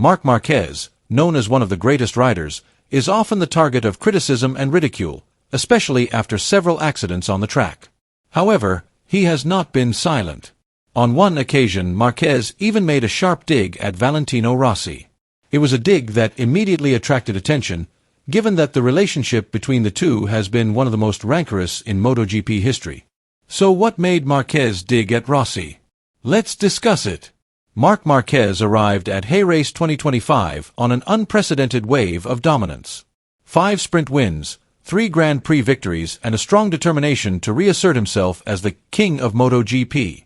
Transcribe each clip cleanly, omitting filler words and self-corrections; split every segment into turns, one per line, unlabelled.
Marc Marquez, known as one of the greatest riders, is often the target of criticism and ridicule, especially after several accidents on the track. However, he has not been silent. On one occasion, Marquez even made a sharp dig at Valentino Rossi. It was a dig that immediately attracted attention, given that the relationship between the two has been one of the most rancorous in MotoGP history. So what made Marquez dig at Rossi? Let's discuss it. Marc Marquez arrived at Jerez 2025 on an unprecedented wave of dominance. 5 sprint wins, 3 Grand Prix victories, and a strong determination to reassert himself as the king of MotoGP.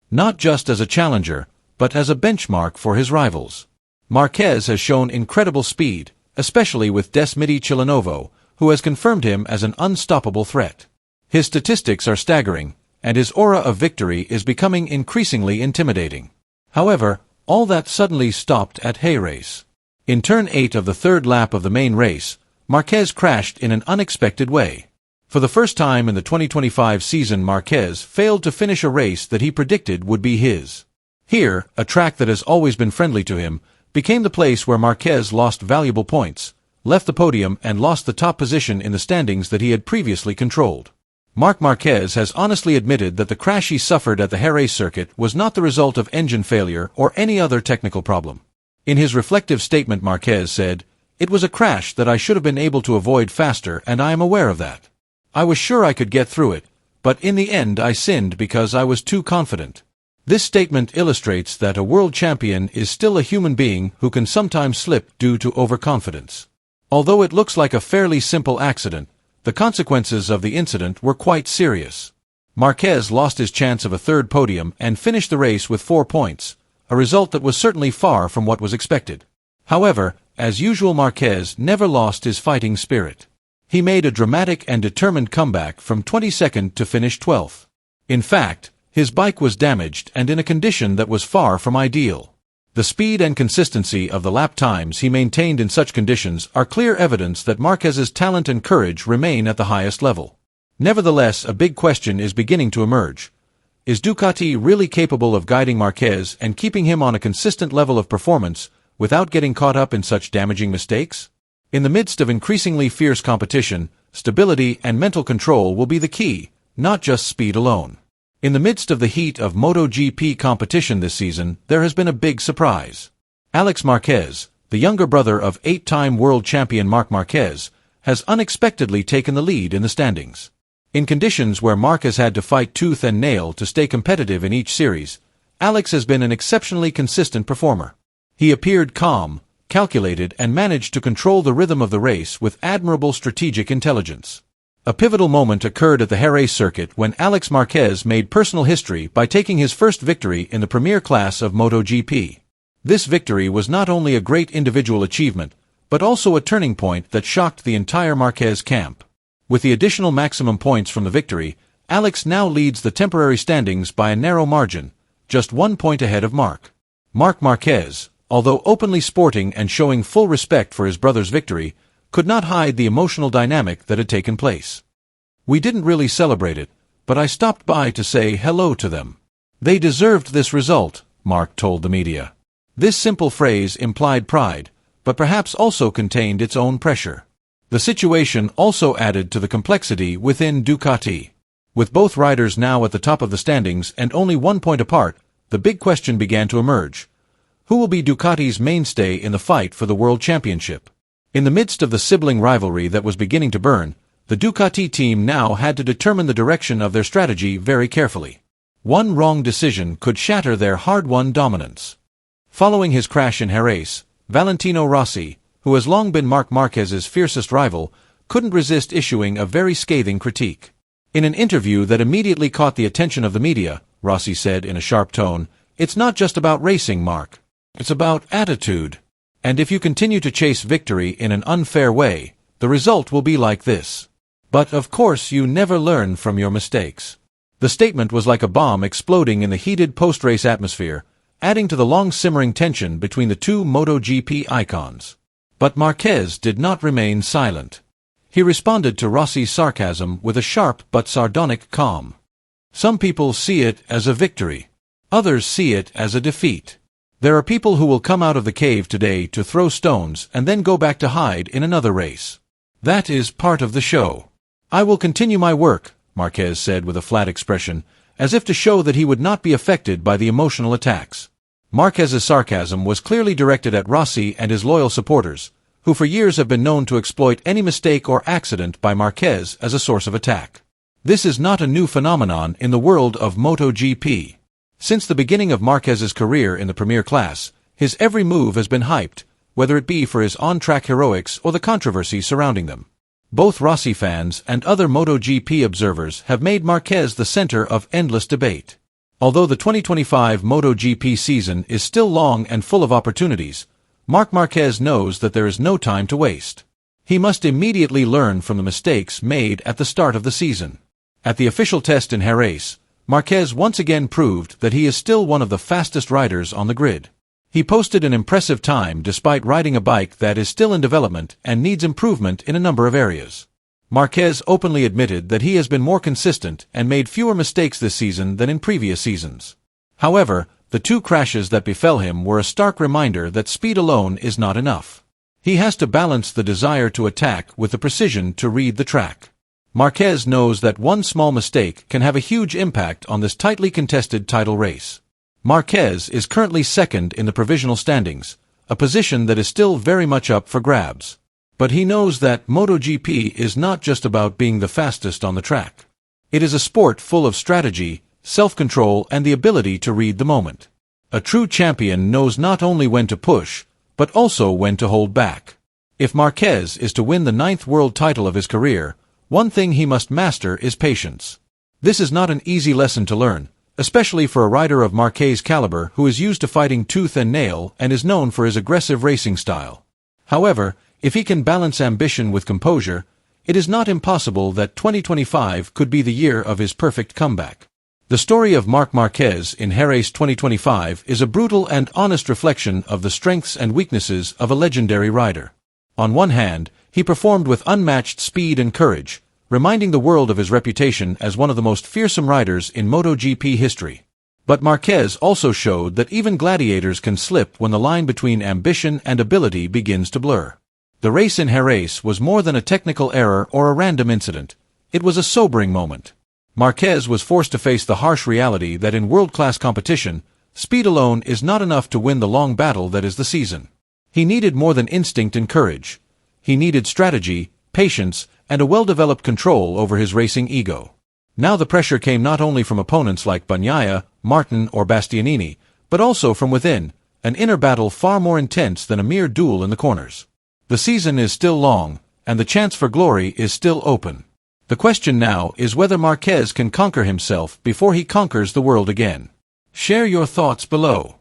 Not just as a challenger, but as a benchmark for his rivals. Marquez has shown incredible speed, especially with Desmiti Chilanovo, who has confirmed him as an unstoppable threat. His statistics are staggering, and his aura of victory is becoming increasingly intimidating. However, all that suddenly stopped at Jerez. In turn 8 of the third lap of the main race, Marquez crashed in an unexpected way. For the first time in the 2025 season, Marquez failed to finish a race that he predicted would be his. Here, a track that has always been friendly to him, became the place where Marquez lost valuable points, left the podium and lost the top position in the standings that he had previously controlled. Marc Marquez has honestly admitted that the crash he suffered at the Jerez circuit was not the result of engine failure or any other technical problem. In his reflective statement, Marquez said, "It was a crash that I should have been able to avoid faster, and I am aware of that. I was sure I could get through it, but in the end I sinned because I was too confident." This statement illustrates that a world champion is still a human being who can sometimes slip due to overconfidence. Although it looks like a fairly simple accident, the consequences of the incident were quite serious. Marquez lost his chance of a third podium and finished the race with 4 points, a result that was certainly far from what was expected. However, as usual, Marquez never lost his fighting spirit. He made a dramatic and determined comeback from 22nd to finish 12th. In fact, his bike was damaged and in a condition that was far from ideal. The speed and consistency of the lap times he maintained in such conditions are clear evidence that Marquez's talent and courage remain at the highest level. Nevertheless, a big question is beginning to emerge. Is Ducati really capable of guiding Marquez and keeping him on a consistent level of performance without getting caught up in such damaging mistakes? In the midst of increasingly fierce competition, stability and mental control will be the key, not just speed alone. In the midst of the heat of MotoGP competition this season, there has been a big surprise. Alex Marquez, the younger brother of 8-time world champion Marc Marquez, has unexpectedly taken the lead in the standings. In conditions where Marc has had to fight tooth and nail to stay competitive in each series, Alex has been an exceptionally consistent performer. He appeared calm, calculated, and managed to control the rhythm of the race with admirable strategic intelligence. A pivotal moment occurred at the Jerez circuit when Alex Marquez made personal history by taking his first victory in the premier class of MotoGP. This victory was not only a great individual achievement, but also a turning point that shocked the entire Marquez camp. With the additional maximum points from the victory, Alex now leads the temporary standings by a narrow margin, just 1 point ahead of Marc. Marc Marquez, although openly sporting and showing full respect for his brother's victory, could not hide the emotional dynamic that had taken place. "We didn't really celebrate it, but I stopped by to say hello to them. They deserved this result," Marc told the media. This simple phrase implied pride, but perhaps also contained its own pressure. The situation also added to the complexity within Ducati. With both riders now at the top of the standings and only 1 point apart, the big question began to emerge. Who will be Ducati's mainstay in the fight for the World Championship? In the midst of the sibling rivalry that was beginning to burn, the Ducati team now had to determine the direction of their strategy very carefully. One wrong decision could shatter their hard-won dominance. Following his crash in Jerez, Valentino Rossi, who has long been Marc Marquez's fiercest rival, couldn't resist issuing a very scathing critique. In an interview that immediately caught the attention of the media, Rossi said in a sharp tone, "It's not just about racing, Marc. It's about attitude. And if you continue to chase victory in an unfair way, the result will be like this. But of course you never learn from your mistakes." The statement was like a bomb exploding in the heated post-race atmosphere, adding to the long-simmering tension between the two MotoGP icons. But Marquez did not remain silent. He responded to Rossi's sarcasm with a sharp but sardonic calm. "Some people see it as a victory. Others see it as a defeat. There are people who will come out of the cave today to throw stones and then go back to hide in another race. That is part of the show. I will continue my work, Marquez said with a flat expression, as if to show that he would not be affected by the emotional attacks. Marquez's sarcasm was clearly directed at Rossi and his loyal supporters, who for years have been known to exploit any mistake or accident by Marquez as a source of attack. This is not a new phenomenon in the world of MotoGP. Since the beginning of Marquez's career in the premier class, his every move has been hyped, whether it be for his on-track heroics or the controversy surrounding them. Both Rossi fans and other MotoGP observers have made Marquez the center of endless debate. Although the 2025 MotoGP season is still long and full of opportunities, Marc Marquez knows that there is no time to waste. He must immediately learn from the mistakes made at the start of the season. At the official test in Jerez, Marquez once again proved that he is still one of the fastest riders on the grid. He posted an impressive time despite riding a bike that is still in development and needs improvement in a number of areas. Marquez openly admitted that he has been more consistent and made fewer mistakes this season than in previous seasons. However, the two crashes that befell him were a stark reminder that speed alone is not enough. He has to balance the desire to attack with the precision to read the track. Marquez knows that one small mistake can have a huge impact on this tightly contested title race. Marquez is currently second in the provisional standings, a position that is still very much up for grabs. But he knows that MotoGP is not just about being the fastest on the track. It is a sport full of strategy, self-control, and the ability to read the moment. A true champion knows not only when to push, but also when to hold back. If Marquez is to win the 9th world title of his career, one thing he must master is patience. This is not an easy lesson to learn, especially for a rider of Marquez's caliber who is used to fighting tooth and nail and is known for his aggressive racing style. However, if he can balance ambition with composure, it is not impossible that 2025 could be the year of his perfect comeback. The story of Marc Marquez in Jerez 2025 is a brutal and honest reflection of the strengths and weaknesses of a legendary rider. On one hand, he performed with unmatched speed and courage, reminding the world of his reputation as one of the most fearsome riders in MotoGP history. But Marquez also showed that even gladiators can slip when the line between ambition and ability begins to blur. The race in Jerez was more than a technical error or a random incident. It was a sobering moment. Marquez was forced to face the harsh reality that in world-class competition, speed alone is not enough to win the long battle that is the season. He needed more than instinct and courage. He needed strategy, patience, and a well-developed control over his racing ego. Now the pressure came not only from opponents like Bagnaia, Martin, or Bastianini, but also from within, an inner battle far more intense than a mere duel in the corners. The season is still long, and the chance for glory is still open. The question now is whether Marquez can conquer himself before he conquers the world again. Share your thoughts below.